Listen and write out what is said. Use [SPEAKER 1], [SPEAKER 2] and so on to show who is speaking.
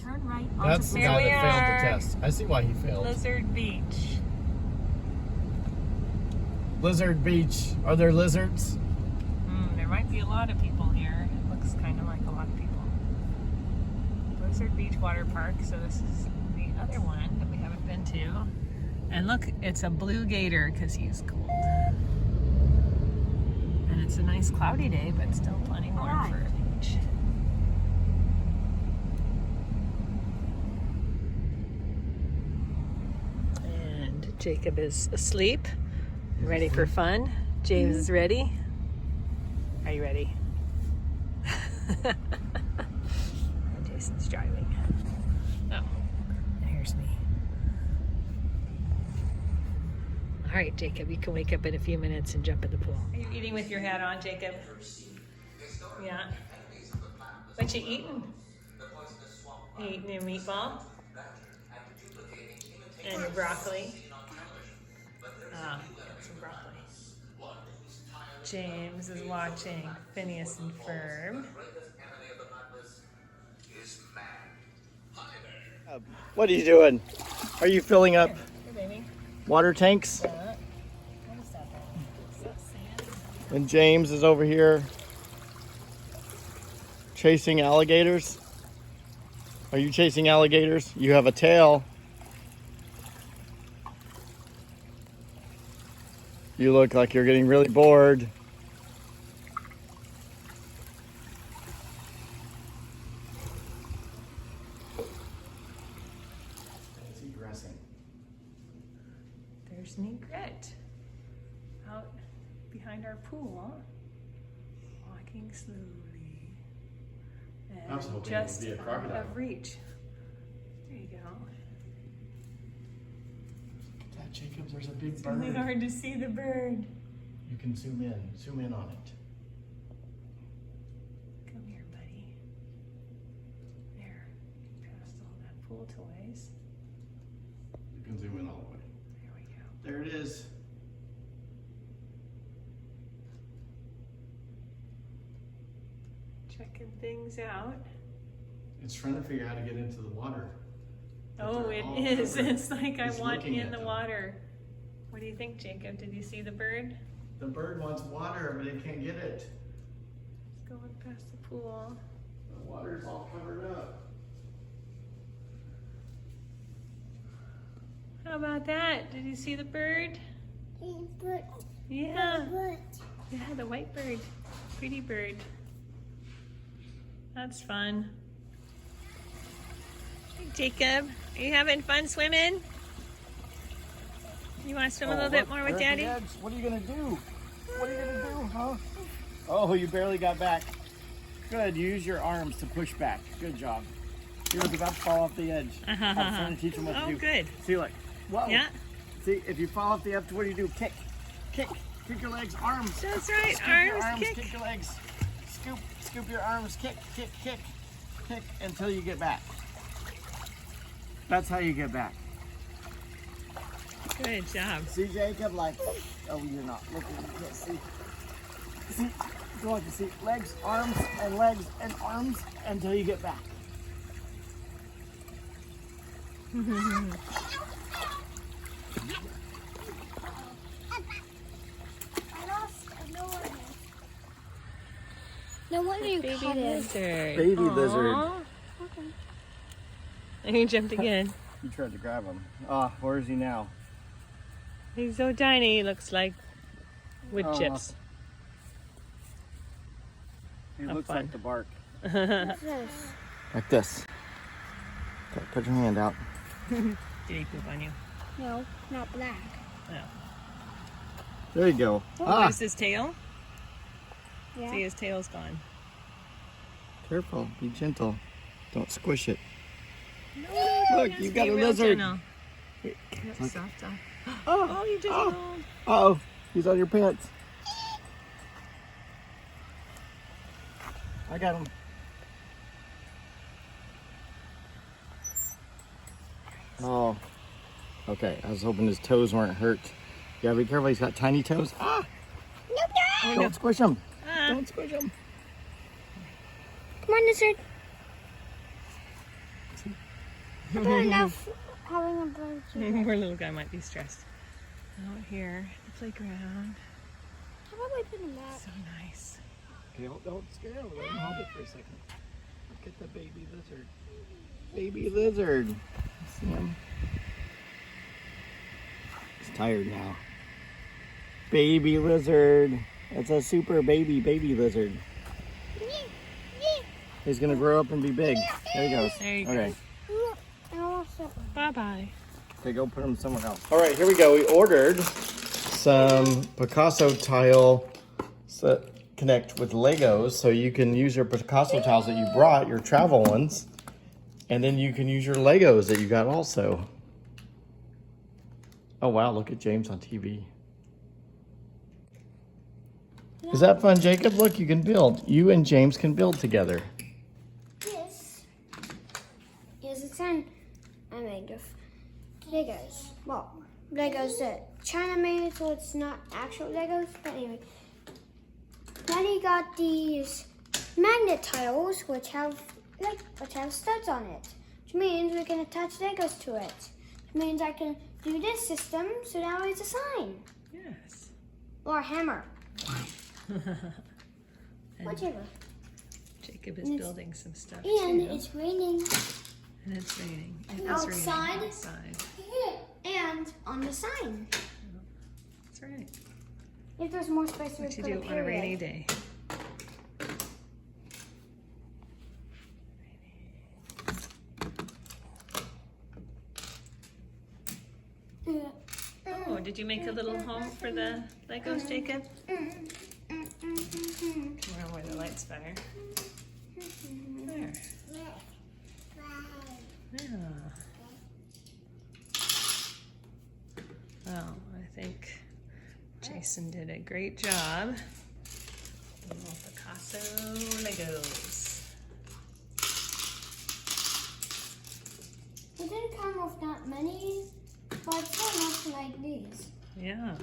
[SPEAKER 1] turn right.
[SPEAKER 2] That's the guy that failed the test. I see why he failed.
[SPEAKER 3] Lizard Beach.
[SPEAKER 2] Lizard Beach. Are there lizards?
[SPEAKER 3] There might be a lot of people here. It looks kind of like a lot of people. Lizard Beach Water Park. So this is the other one that we haven't been to. And look, it's a blue gator because he's cold. And it's a nice cloudy day, but still plenty warm for a beach. And Jacob is asleep, ready for fun. James is ready. Are you ready? And Jason's driving. Oh, here's me. All right, Jacob, you can wake up in a few minutes and jump in the pool. Are you eating with your hat on, Jacob? Yeah. What you eating? You eating your meatball? And your broccoli? Ah, some broccoli. James is watching Phineas and Ferb.
[SPEAKER 2] What are you doing? Are you filling up
[SPEAKER 3] Here, baby.
[SPEAKER 2] water tanks?
[SPEAKER 3] What is that? Is that sand?
[SPEAKER 2] And James is over here chasing alligators. Are you chasing alligators? You have a tail. You look like you're getting really bored. It's egressing.
[SPEAKER 3] There's Negrette out behind our pool, walking slowly. And
[SPEAKER 2] I was hoping it would
[SPEAKER 3] just
[SPEAKER 2] be a
[SPEAKER 3] out
[SPEAKER 2] crocodile.
[SPEAKER 3] of reach. There you go.
[SPEAKER 2] That Jacob, there's a big
[SPEAKER 3] It's really
[SPEAKER 2] bird.
[SPEAKER 3] hard to see the bird.
[SPEAKER 2] You can zoom in on it.
[SPEAKER 3] Come here, buddy. There. Past all that pool toys.
[SPEAKER 2] You can zoom in all the way.
[SPEAKER 3] There we go.
[SPEAKER 2] There it is.
[SPEAKER 3] Checking things out.
[SPEAKER 2] It's trying to figure out how to get into the water. But
[SPEAKER 3] Oh,
[SPEAKER 2] they're
[SPEAKER 3] it
[SPEAKER 2] all
[SPEAKER 3] is.
[SPEAKER 2] covered.
[SPEAKER 3] It's like I
[SPEAKER 2] It's
[SPEAKER 3] want
[SPEAKER 2] looking
[SPEAKER 3] in
[SPEAKER 2] at
[SPEAKER 3] the
[SPEAKER 2] them.
[SPEAKER 3] water. What do you think, Jacob? Did you see the bird?
[SPEAKER 2] The bird wants water, but it can't get it.
[SPEAKER 3] It's going past the pool.
[SPEAKER 2] The water's all covered up.
[SPEAKER 3] How about that? Did you see the bird? Yeah. Yeah, the white bird. Pretty bird. That's fun. Hey, Jacob, are you having fun swimming? You want to swim a little bit more with Daddy?
[SPEAKER 2] What are you gonna do? What are you gonna do, huh? Oh, you barely got back. Good, use your arms to push back. Good job. He was about to fall off the edge. I was trying to teach him what to
[SPEAKER 3] Oh,
[SPEAKER 2] do.
[SPEAKER 3] good.
[SPEAKER 2] See, look. Whoa.
[SPEAKER 3] Yeah,
[SPEAKER 2] See, if you fall off the edge, what do you do? Kick. Kick. Kick your legs, arms.
[SPEAKER 3] that's right.
[SPEAKER 2] Scoop your
[SPEAKER 3] Arms,
[SPEAKER 2] arms,
[SPEAKER 3] kick.
[SPEAKER 2] kick your legs. Scoop your arms, kick, kick, kick. Kick until you get back. That's how you get back.
[SPEAKER 3] Good job.
[SPEAKER 2] See, Jacob, like, oh, you're not looking, you can't see. See, go on, you see, legs and arms until you get back.
[SPEAKER 4] No wonder you
[SPEAKER 3] Baby
[SPEAKER 4] caught it.
[SPEAKER 3] lizard.
[SPEAKER 2] Baby
[SPEAKER 3] Aw.
[SPEAKER 2] lizard.
[SPEAKER 3] And he jumped again.
[SPEAKER 2] You tried to grab him. Ah, where is he now?
[SPEAKER 3] He's so tiny, he looks like wood
[SPEAKER 2] Aw.
[SPEAKER 3] chips.
[SPEAKER 2] He
[SPEAKER 3] Have
[SPEAKER 2] looks
[SPEAKER 3] fun.
[SPEAKER 2] like the bark.
[SPEAKER 4] What's this?
[SPEAKER 2] Like this. Okay, put your hand out.
[SPEAKER 3] Did he poop on you?
[SPEAKER 4] No, not black.
[SPEAKER 3] No.
[SPEAKER 2] There you go.
[SPEAKER 3] What is his tail?
[SPEAKER 4] Yeah.
[SPEAKER 3] See, his tail's gone.
[SPEAKER 2] Careful, be gentle. Don't squish it.
[SPEAKER 3] No,
[SPEAKER 2] Look,
[SPEAKER 3] has
[SPEAKER 2] you
[SPEAKER 3] to
[SPEAKER 2] got
[SPEAKER 3] be
[SPEAKER 2] a
[SPEAKER 3] real
[SPEAKER 2] lizard.
[SPEAKER 3] gentle.
[SPEAKER 2] Look.
[SPEAKER 3] Soft, soft.
[SPEAKER 2] Oh,
[SPEAKER 3] Oh, you just
[SPEAKER 2] oh.
[SPEAKER 3] rolled.
[SPEAKER 2] Uh-oh, he's on your pants. I got him. Oh, okay. I was hoping his toes weren't hurt. You gotta be careful, he's got tiny toes. Ah!
[SPEAKER 3] Oh,
[SPEAKER 2] Don't
[SPEAKER 3] no.
[SPEAKER 2] squish him.
[SPEAKER 3] Ah.
[SPEAKER 2] Don't squish him.
[SPEAKER 4] Come on, lizard. I don't enough having a bird.
[SPEAKER 3] Poor little guy might be stressed. Out here, the playground.
[SPEAKER 4] How about we put him back?
[SPEAKER 3] So nice.
[SPEAKER 2] Okay, don't scare him. Let him hold it for a second. Look at the baby lizard. Baby lizard. See him? He's tired now. Baby lizard. It's a super baby lizard. He's gonna grow up and be big. There he goes.
[SPEAKER 3] There you
[SPEAKER 2] Okay.
[SPEAKER 3] go. Bye-bye.
[SPEAKER 2] Okay, go put them somewhere else. All right, here we go. We ordered some Picasso tile connect with Legos, so you can use your Picasso tiles that you brought, your travel ones, and then you can use your Legos that you got also. Oh wow, look at James on TV. Is that fun, Jacob? Look, you can build. You and James can build together.
[SPEAKER 4] This is a sign I made of Legos. Well, Legos that China made, so it's not actual Legos. But anyway, Daddy got these magnet tiles, which have studs on it, which means we can attach Legos to it. Which means I can do this system, so now it's a sign
[SPEAKER 3] Yes.
[SPEAKER 4] or a hammer,
[SPEAKER 3] And
[SPEAKER 4] whichever.
[SPEAKER 3] Jacob is building some stuff
[SPEAKER 4] And
[SPEAKER 3] too.
[SPEAKER 4] it's raining.
[SPEAKER 3] And it's raining. It is
[SPEAKER 4] Outside?
[SPEAKER 3] raining outside.
[SPEAKER 4] And on the sign.
[SPEAKER 3] That's right.
[SPEAKER 4] If there's more space, we
[SPEAKER 3] What you
[SPEAKER 4] put
[SPEAKER 3] do
[SPEAKER 4] a
[SPEAKER 3] on a rainy
[SPEAKER 4] period.
[SPEAKER 3] day. Oh, did you make a little home for the Legos, Jacob? Tomorrow where the lights better. There. Yeah. Well, I think Jason did a great job. Little Picasso Legos.
[SPEAKER 4] It didn't come with that many, but it's not much like these.
[SPEAKER 3] Yeah.